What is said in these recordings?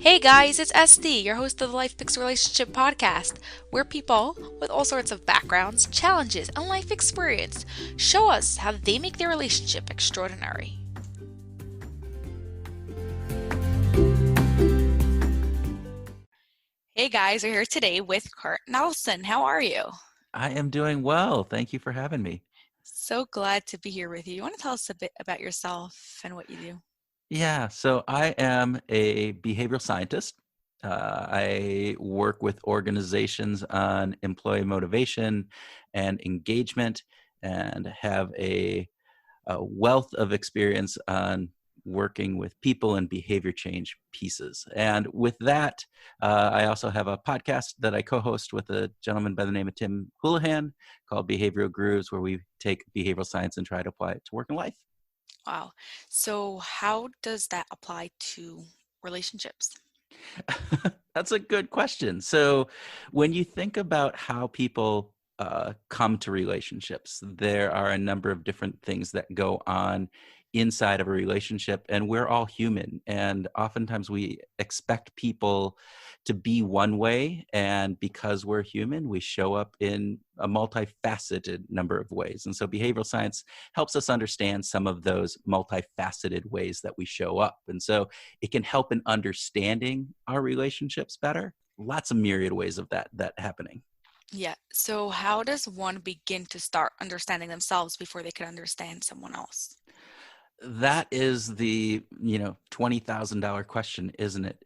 Hey guys, it's SD, your host of the Life Picks Relationship podcast, where people with all sorts of backgrounds, challenges, and life experience show us how they make their relationship extraordinary. Hey guys, we're here today with Kurt Nelson. How are you? I am doing well. Thank you for having me. So glad to be here with you. You want to tell us a bit about yourself and what you do? Yeah, so I am a behavioral scientist. I work with organizations on employee motivation and engagement and have a wealth of experience on working with people and behavior change pieces. And with that, I also have a podcast that I co-host with a gentleman by the name of Tim Houlihan called Behavioral Grooves, where we take behavioral science and try to apply it to work and life. Wow. So, how does that apply to relationships? That's a good question. So, when you think about how people come to relationships, there are a number of different things that go on inside of a relationship, and we're all human. And oftentimes we expect people to be one way, and because we're human, we show up in a multifaceted number of ways. And so, behavioral science helps us understand some of those multifaceted ways that we show up. And so, it can help in understanding our relationships better. Lots of myriad ways of that happening. Yeah. So, how does one begin to start understanding themselves before they can understand someone else? That is the $20,000 question, isn't it?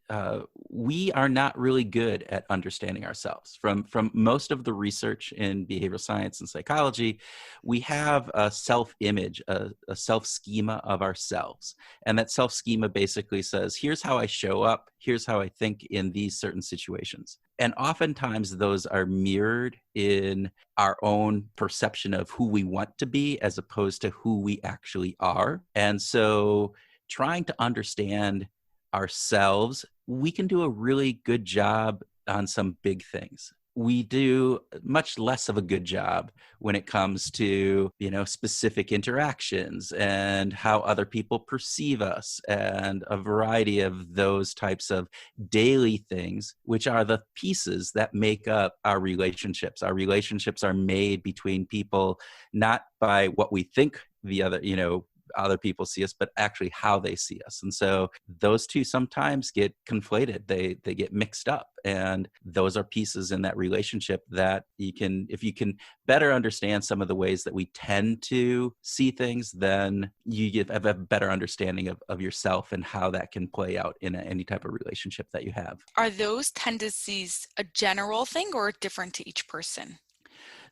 We are not really good at understanding ourselves. From most of the research in behavioral science and psychology, we have a self-image, a self-schema of ourselves, and that self-schema basically says, "Here's how I show up. Here's how I think in these certain situations." And oftentimes those are mirrored in our own perception of who we want to be as opposed to who we actually are. And so trying to understand ourselves, we can do a really good job on some big things. We do much less of a good job when it comes to, specific interactions and how other people perceive us and a variety of those types of daily things, which are the pieces that make up our relationships. Our relationships are made between people, not by what we think other people see us, but actually how they see us. And so those two sometimes get conflated. They get mixed up. And those are pieces in that relationship that if you can better understand some of the ways that we tend to see things, then have a better understanding of yourself and how that can play out in any type of relationship that you have. Are those tendencies a general thing or different to each person?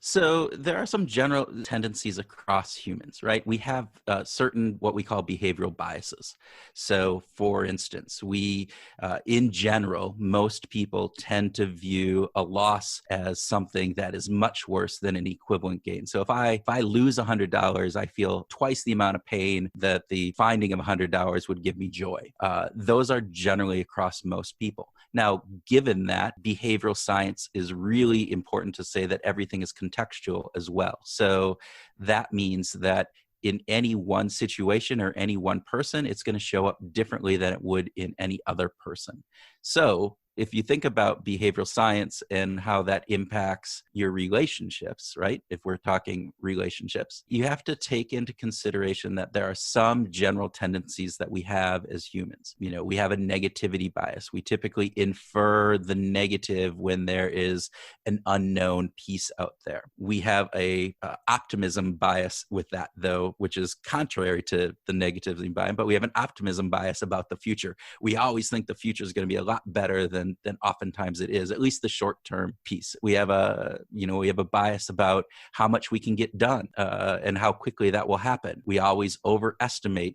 So there are some general tendencies across humans, right? We have certain what we call behavioral biases. So, for instance, in general, most people tend to view a loss as something that is much worse than an equivalent gain. So, if I lose $100, I feel twice the amount of pain that the finding of $100 would give me joy. Those are generally across most people. Now, given that, behavioral science is really important to say that everything is contextual as well. So that means that in any one situation or any one person, it's going to show up differently than it would in any other person. So if you think about behavioral science and how that impacts your relationships, right? If we're talking relationships, you have to take into consideration that there are some general tendencies that we have as humans. We have a negativity bias. We typically infer the negative when there is an unknown piece out there. We have a optimism bias with that, though, which is contrary to the negativity bias, but we have an optimism bias about the future. We always think the future is going to be a lot better than oftentimes it is, at least the short-term piece. We have a bias about how much we can get done and how quickly that will happen. We always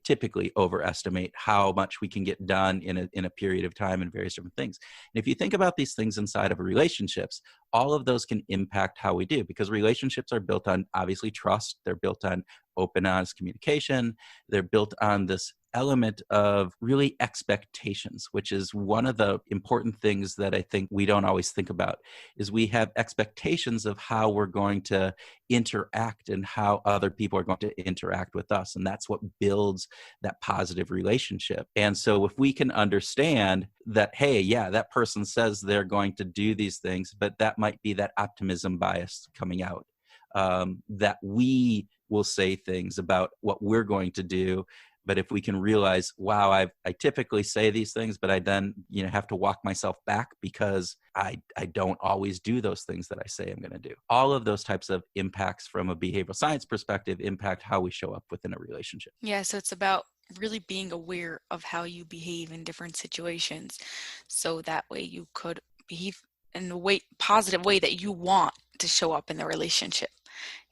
typically overestimate how much we can get done in a period of time and various different things. And if you think about these things inside of relationships, all of those can impact how we do, because relationships are built on, obviously, trust. They're built on open, honest communication. They're built on this element of really expectations, which is one of the important things that I think we don't always think about, is we have expectations of how we're going to interact and how other people are going to interact with us. And that's what builds that positive relationship. And so if we can understand that, hey, yeah, that person says they're going to do these things, but that might be that optimism bias coming out, that we will say things about what we're going to do. But if we can realize, wow, I typically say these things, but I then have to walk myself back because I don't always do those things that I say I'm going to do. All of those types of impacts from a behavioral science perspective impact how we show up within a relationship. Yeah, so it's about really being aware of how you behave in different situations, so that way you could behave in a positive way that you want to show up in the relationship.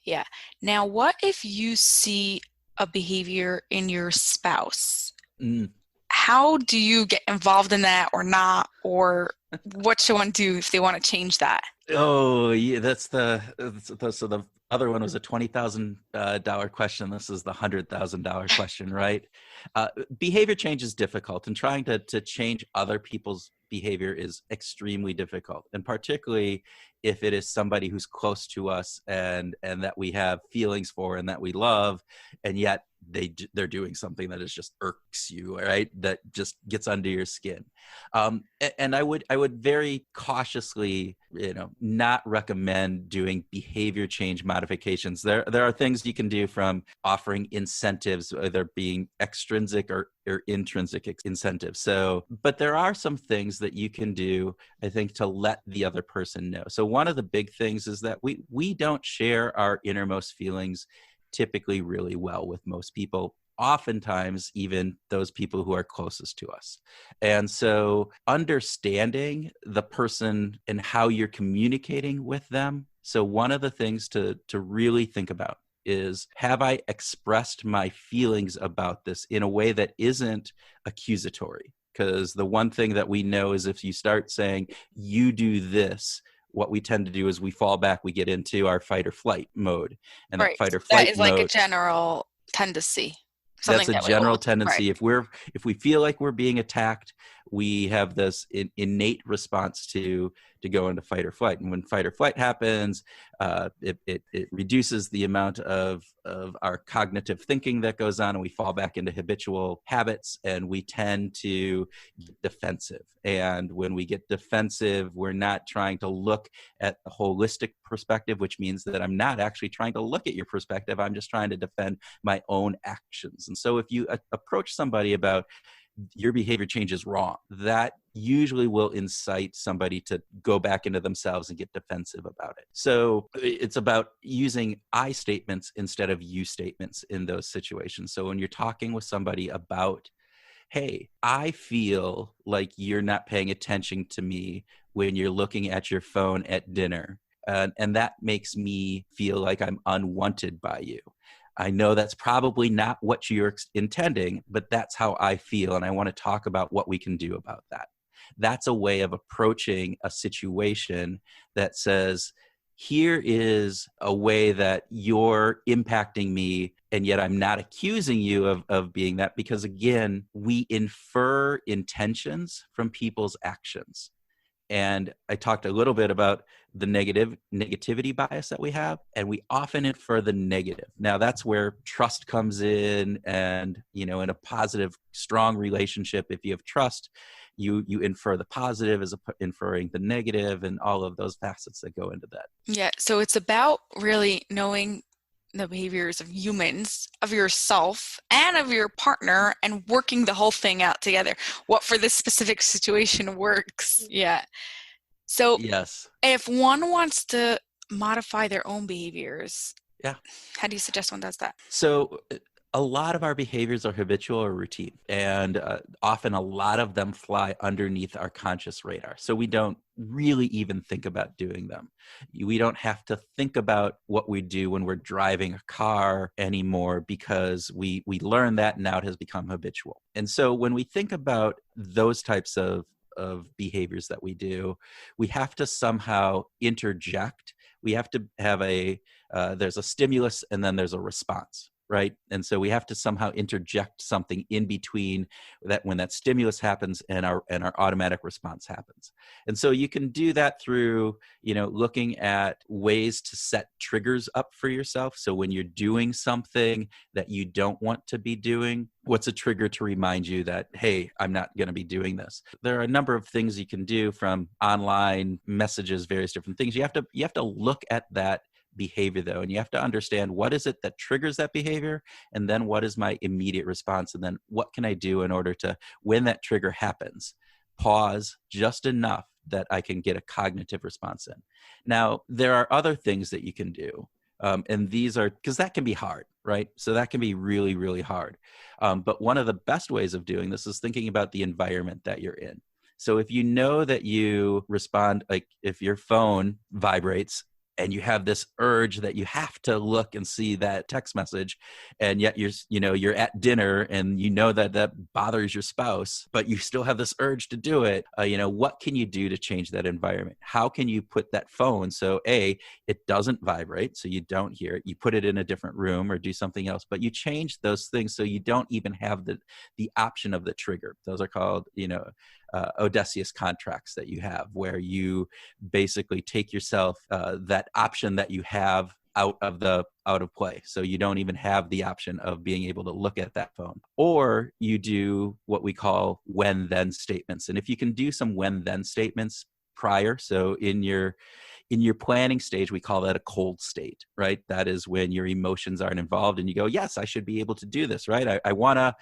Yeah. Now, what if you see a behavior in your spouse? Mm. How do you get involved in that or not? Or what should one do if they want to change that? Oh, yeah, so the other one was a $20,000 question. This is the $100,000 question, right? Behavior change is difficult, and trying to change other people's behavior is extremely difficult, and particularly if it is somebody who's close to us and that we have feelings for and that we love, and yet they're doing something that is just irks you, right? That just gets under your skin. And I would very cautiously, not recommend doing behavior change modifications. There are things you can do, from offering incentives, either being extrinsic or intrinsic incentives. So, but there are some things that you can do, I think, to let the other person know. So one of the big things is that we don't share our innermost feelings typically really well with most people, oftentimes even those people who are closest to us. And so understanding the person and how you're communicating with them. So one of the things to really think about is, have I expressed my feelings about this in a way that isn't accusatory? Because the one thing that we know is, if you start saying, you do this, what we tend to do is we fall back, we get into our fight or flight mode. And that Right. fight or That flight is like a mode, general tendency, that's something a that we general hold. Right. tendency. If we feel like we're being attacked, we have this innate response to go into fight or flight. And when fight or flight happens, it reduces the amount of our cognitive thinking that goes on, and we fall back into habitual habits, and we tend to get defensive. And when we get defensive, we're not trying to look at the holistic perspective, which means that I'm not actually trying to look at your perspective. I'm just trying to defend my own actions. And so if you approach somebody about, your behavior change is wrong, that usually will incite somebody to go back into themselves and get defensive about it. So it's about using I statements instead of you statements in those situations. So when you're talking with somebody about, hey, I feel like you're not paying attention to me when you're looking at your phone at dinner, and that makes me feel like I'm unwanted by you. I know that's probably not what you're intending, but that's how I feel, and I want to talk about what we can do about that. That's a way of approaching a situation that says, here is a way that you're impacting me, and yet I'm not accusing you of being that, because again, we infer intentions from people's actions. And I talked a little bit about the negativity bias that we have, and we often infer the negative. Now that's where trust comes in, and in a positive, strong relationship, if you have trust, you infer the positive as inferring the negative, and all of those facets that go into that. Yeah, so it's about really knowing the behaviors of humans, of yourself, and of your partner, and working the whole thing out together. What for this specific situation works. Yeah. So Yes. if one wants to modify their own behaviors, Yeah. how do you suggest one does that? So a lot of our behaviors are habitual or routine, and often a lot of them fly underneath our conscious radar. So we don't really even think about doing them. We don't have to think about what we do when we're driving a car anymore, because we learn that, and now it has become habitual. And so when we think about those types of behaviors that we do, we have to somehow interject. We have to have there's a stimulus, and then there's a response. right? And so we have to somehow interject something in between that when that stimulus happens and our automatic response happens. And so you can do that through, looking at ways to set triggers up for yourself. So when you're doing something that you don't want to be doing, what's a trigger to remind you that, hey, I'm not going to be doing this? There are a number of things you can do, from online messages, various different things. You have to look at that behavior though, and you have to understand what is it that triggers that behavior, and then what is my immediate response, and then what can I do in order to, when that trigger happens, pause just enough that I can get a cognitive response in. Now, there are other things that you can do. And these are, because that can be hard, right? So that can be really, really hard. But one of the best ways of doing this is thinking about the environment that you're in. So if you know that you respond, like if your phone vibrates and you have this urge that you have to look and see that text message, and yet you're at dinner and you know that bothers your spouse, but you still have this urge to do it, what can you do to change that environment? How can you put that phone so it doesn't vibrate, so you don't hear it, you put it in a different room or do something else, but you change those things so you don't even have the option of the trigger. Those are called Odysseus contracts that you have, where you basically take yourself that option that you have out of play. So you don't even have the option of being able to look at that phone. Or you do what we call when then statements. And if you can do some when then statements prior, so in your planning stage, we call that a cold state, right? That is when your emotions aren't involved and you go, yes, I should be able to do this, right? I wanna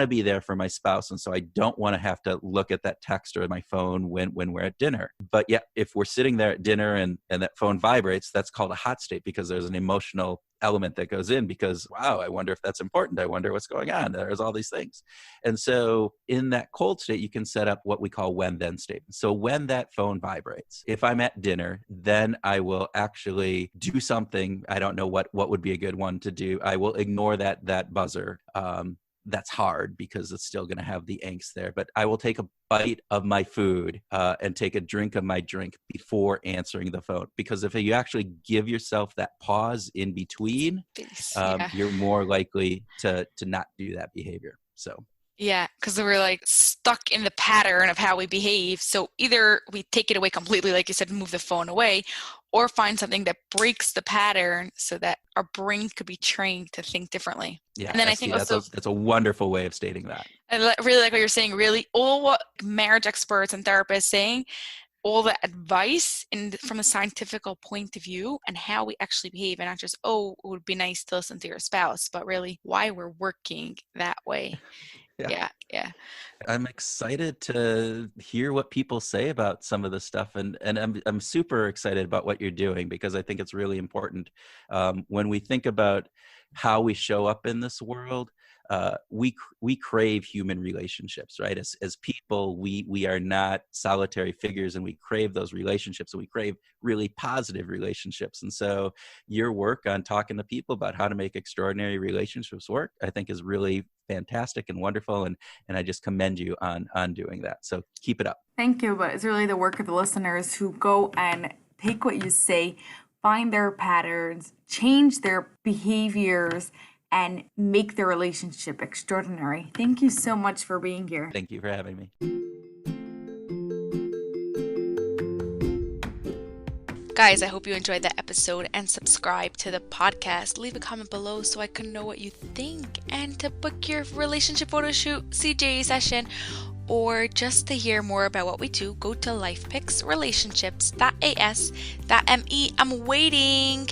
be there for my spouse. And so I don't want to have to look at that text or my phone when we're at dinner. But yeah, if we're sitting there at dinner and that phone vibrates, that's called a hot state, because there's an emotional element that goes in, because, wow, I wonder if that's important. I wonder what's going on. There's all these things. And so in that cold state, you can set up what we call when then statements. So when that phone vibrates, if I'm at dinner, then I will actually do something. I don't know what would be a good one to do. I will ignore that buzzer. That's hard because it's still going to have the angst there, but I will take a bite of my food and take a drink of my drink before answering the phone. Because if you actually give yourself that pause in between, Yeah. you're more likely to not do that behavior. So Yeah, because we're like stuck in the pattern of how we behave. So either we take it away completely, like you said, move the phone away, or find something that breaks the pattern so that our brain could be trained to think differently. yeah, And then I think Esty, that's also, a wonderful way of stating that. really like what you're saying, really all what marriage experts and therapists saying, all the advice from a scientific point of view and how we actually behave, and not just, oh, it would be nice to listen to your spouse, but really why we're working that way. Yeah. Yeah. I'm excited to hear what people say about some of this stuff, and I'm super excited about what you're doing, because I think it's really important. When we think about how we show up in this world, we crave human relationships, right? As people, we are not solitary figures, and we crave those relationships, and we crave really positive relationships. And so your work on talking to people about how to make extraordinary relationships work, I think, is really fantastic and wonderful, and I just commend you on doing that. So keep it up. Thank you, but it's really the work of the listeners who go and take what you say, find their patterns, change their behaviors, and make their relationship extraordinary. Thank you so much for being here. Thank you for having me. Guys, I hope you enjoyed that episode and subscribe to the podcast. Leave a comment below so I can know what you think, and to book your relationship photo shoot, CJ session, or just to hear more about what we do, go to lifepicksrelationships.as.me. I'm waiting.